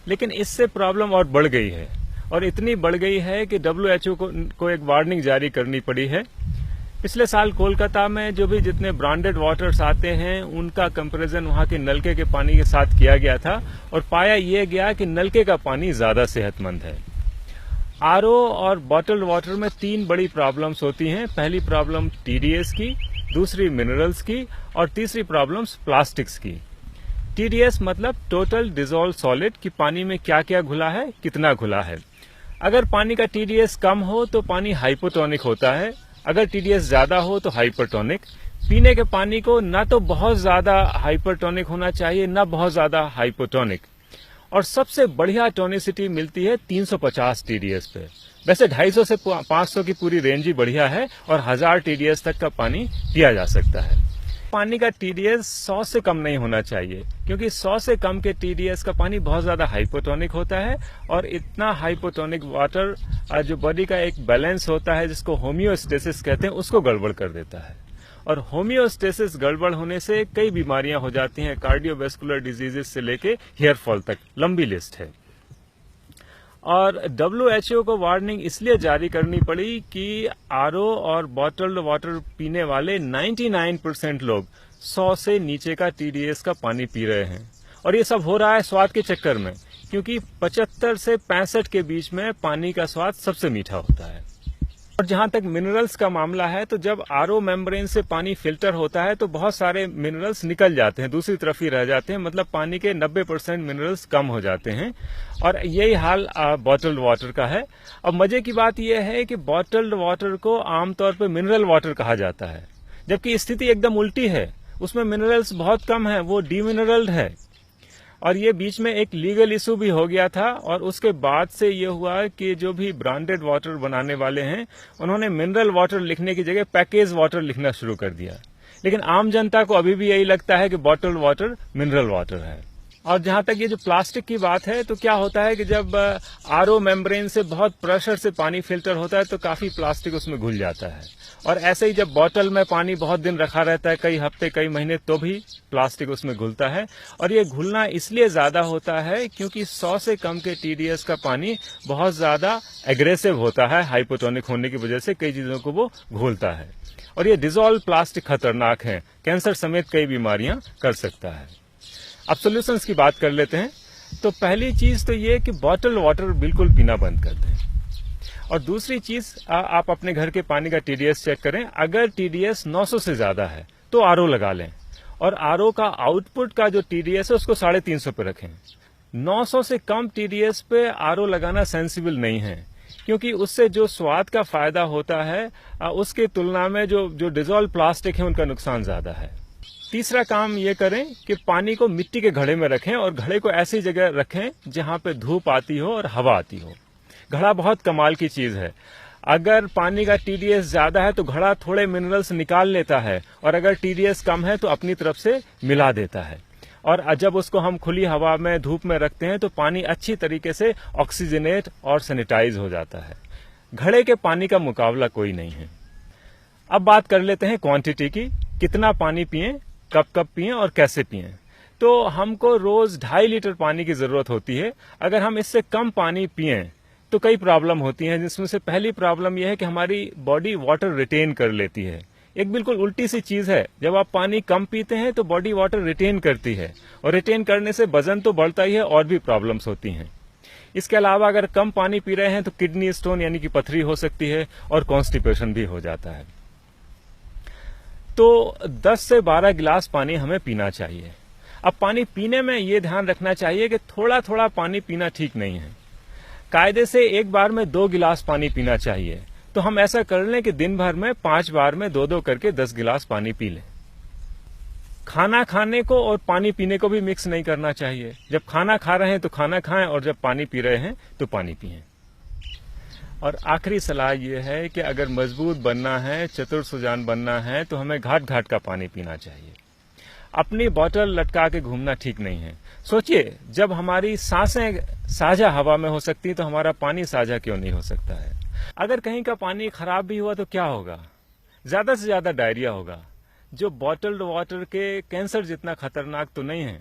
लेकिन इससे प्रॉब्लम और बढ़ गई है, और इतनी बढ़ गई है कि WHO को एक वार्निंग जारी करनी पड़ी है। पिछले साल कोलकाता में जो भी जितने ब्रांडेड वाटर्स आते हैं उनका कंपैरिजन वहां के नलके के पानी के साथ किया गया था, और पाया यह गया कि नलके का पानी ज्यादा सेहतमंद है। आरओ और बॉटल्ड वाटर में 3 बड़ी प्रॉब्लम्स होती हैं। पहली प्रॉब्लम TDS की, दूसरी मिनरल्स की, और तीसरी प्रॉब्लम्स प्लास्टिक्स की। TDS मतलब टोटल डिजोल्व सॉलिड, कि पानी में क्या क्या घुला है, कितना घुला है। अगर पानी का TDS कम हो तो पानी हाइपोटोनिक होता है, अगर TDS ज्यादा हो तो हाइपरटोनिक। पीने के पानी को न तो बहुत ज्यादा हाइपरटोनिक होना चाहिए, न बहुत ज्यादा हाइपोटोनिक, और सबसे बढ़िया टोनिसिटी मिलती है 350 TDS पे। वैसे 250 से 500 की पूरी रेंज ही बढ़िया है, और 1000 TDS तक का पानी पिया जा सकता है। पानी का TDS 100 से कम नहीं होना चाहिए, क्योंकि 100 से कम के TDS का पानी बहुत ज्यादा हाइपोटोनिक होता है, और इतना हाइपोटोनिक वाटर जो बॉडी का एक बैलेंस होता है जिसको होम्योस्टेसिस कहते हैं, उसको गड़बड़ कर देता है। और होम्योस्टेसिस गड़बड़ होने से कई बीमारियां हो जाती हैं, कार्डियोवैस्कुलर डिजीजेस से लेके हेयर फॉल तक, लंबी लिस्ट है। और WHO को वार्निंग इसलिए जारी करनी पड़ी कि आरओ और बॉटल्ड वाटर पीने वाले 99% लोग 100 से नीचे का TDS का पानी पी रहे हैं, और ये सब हो रहा है स्वाद के चक्कर में, क्योंकि 75 से 65 के बीच में पानी का स्वाद सबसे मीठा होता है। और जहां तक मिनरल्स का मामला है, तो जब आरओ मेम्ब्रेन से पानी फिल्टर होता है तो बहुत सारे मिनरल्स निकल जाते हैं, दूसरी तरफ ही रह जाते हैं, मतलब पानी के 90% मिनरल्स कम हो जाते हैं। और यही हाल बॉटल्ड वाटर का है। अब मजे की बात यह है कि बॉटल्ड वाटर को आमतौर पर मिनरल वाटर कहा जाता है, जबकि स्थिति एकदम उल्टी है। उसमें मिनरल्स बहुत कम है, वो डीमिनरल्ड है। और ये बीच में एक लीगल इशू भी हो गया था, और उसके बाद से ये हुआ कि जो भी ब्रांडेड वाटर बनाने वाले हैं उन्होंने मिनरल वाटर लिखने की जगह पैकेज वाटर लिखना शुरू कर दिया। लेकिन आम जनता को अभी भी यही लगता है कि बॉटल्ड वाटर मिनरल वाटर है। और जहां तक ये जो प्लास्टिक की बात है, तो क्या होता है कि जब आरओ मेम्ब्रेन से बहुत प्रेशर से पानी फिल्टर होता है तो काफी प्लास्टिक उसमें घुल जाता है, और ऐसे ही जब बॉटल में पानी बहुत दिन रखा रहता है, कई हफ्ते कई महीने, तो भी प्लास्टिक उसमें घुलता है। और ये घुलना इसलिए ज्यादा होता है क्योंकि 100 से कम के TDS का पानी बहुत ज्यादा एग्रेसिव होता है, हाइपोटोनिक होने की वजह से कई चीजों को वो घोलता है। और ये डिजोल्व प्लास्टिक खतरनाक है, कैंसर समेत कई बीमारियां कर सकता है। अब सोल्यूशंस की बात कर लेते हैं। तो पहली चीज तो ये कि बॉटल वाटर बिल्कुल पीना बंद कर दें। और दूसरी चीज, आप अपने घर के पानी का TDS चेक करें। अगर TDS 900 से ज्यादा है तो आरओ लगा लें, और आरओ का आउटपुट का जो TDS है उसको 350 पे रखें। 900 से कम TDS पे आरओ लगाना सेंसिबल नहीं है, क्योंकि उससे जो स्वाद का फायदा होता है उसके तुलना में जो डिजोल्व प्लास्टिक है उनका नुकसान ज्यादा है। तीसरा काम ये करें कि पानी को मिट्टी के घड़े में रखें, और घड़े को ऐसी जगह रखें जहां पे धूप आती हो और हवा आती हो। घड़ा बहुत कमाल की चीज है। अगर पानी का TDS ज्यादा है तो घड़ा थोड़े मिनरल्स निकाल लेता है, और अगर TDS कम है तो अपनी तरफ से मिला देता है। और जब उसको हम खुली हवा में धूप में रखते हैं तो पानी अच्छी तरीके से ऑक्सीजनेट और सैनिटाइज हो जाता है। घड़े के पानी का मुकाबला कोई नहीं है। अब बात कर लेते हैं क्वांटिटी की, कितना पानी पिएं, कब कब पिएं और कैसे पिएं। तो हमको रोज 2.5 लीटर पानी की जरूरत होती है। अगर हम इससे कम पानी पिएं तो कई प्रॉब्लम होती हैं, जिसमें से पहली प्रॉब्लम यह है कि हमारी बॉडी वाटर रिटेन कर लेती है। एक बिल्कुल उल्टी सी चीज है, जब आप पानी कम पीते हैं तो बॉडी वाटर रिटेन करती है, और रिटेन करने से वजन तो बढ़ता ही है, और भी प्रॉब्लम्स होती हैं। इसके अलावा अगर कम पानी पी रहे हैं तो किडनी स्टोन यानी कि पथरी हो सकती है, और कॉन्स्टिपेशन भी हो जाता है। तो 10 से 12 गिलास पानी हमें पीना चाहिए। अब पानी पीने में ये ध्यान रखना चाहिए कि थोड़ा थोड़ा पानी पीना ठीक नहीं है। कायदे से एक बार में 2 गिलास पानी पीना चाहिए। तो हम ऐसा कर लें कि दिन भर में 5 बार में 2-2 करके 10 गिलास पानी पी लें। खाना खाने को और पानी पीने को भी मिक्स नहीं करना चाहिए। जब खाना खा रहे हैं तो खाना खाएं, और जब पानी पी रहे हैं तो पानी पिएं। और आखिरी सलाह यह है कि अगर मजबूत बनना है, चतुर सुजान बनना है, तो हमें घाट घाट का पानी पीना चाहिए। अपनी बोतल लटका के घूमना ठीक नहीं है। सोचिए, जब हमारी सांसें साझा हवा में हो सकती हैं तो हमारा पानी साझा क्यों नहीं हो सकता है। अगर कहीं का पानी खराब भी हुआ तो क्या होगा? ज्यादा से ज्यादा डायरिया होगा, जो बॉटल्ड वाटर के कैंसर जितना खतरनाक तो नहीं है।